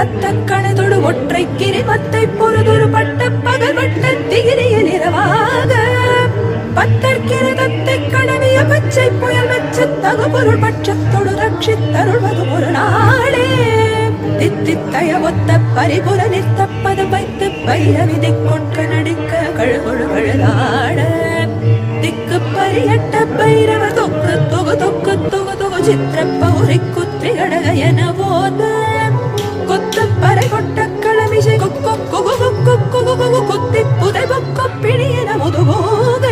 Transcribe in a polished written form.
தத்த கணதொடு ஒற்றை கிரிமத்தை பொறுதொரு பட்ட பகல் வட்ட திகிரிய நிறவாக பத்தற்கிரதத்தை கடவிய பச்சை புயல் வச்ச தகு பொருள் பட்சத்தொடு ரட்சித்தருள்வது ஒரு நாளே தித்தித்தய ஒத்த பரிபுர நிறுத்தப்பத வைத்து பைரவி திக்கொட்க நடிக்க கழுகொழு கழுதாட திக்கு பரியட்ட பைரவ தொக்கு தொகு தொக்கு தொகு தொகு சித்திர பௌரி குத்திரி கடக என போத கொத்த பறை கொட்ட களமிசை கொக்கு கொகு கொக்கு கொகு கொகு குத்தி புதை பொக்க பிணியன முதுகோக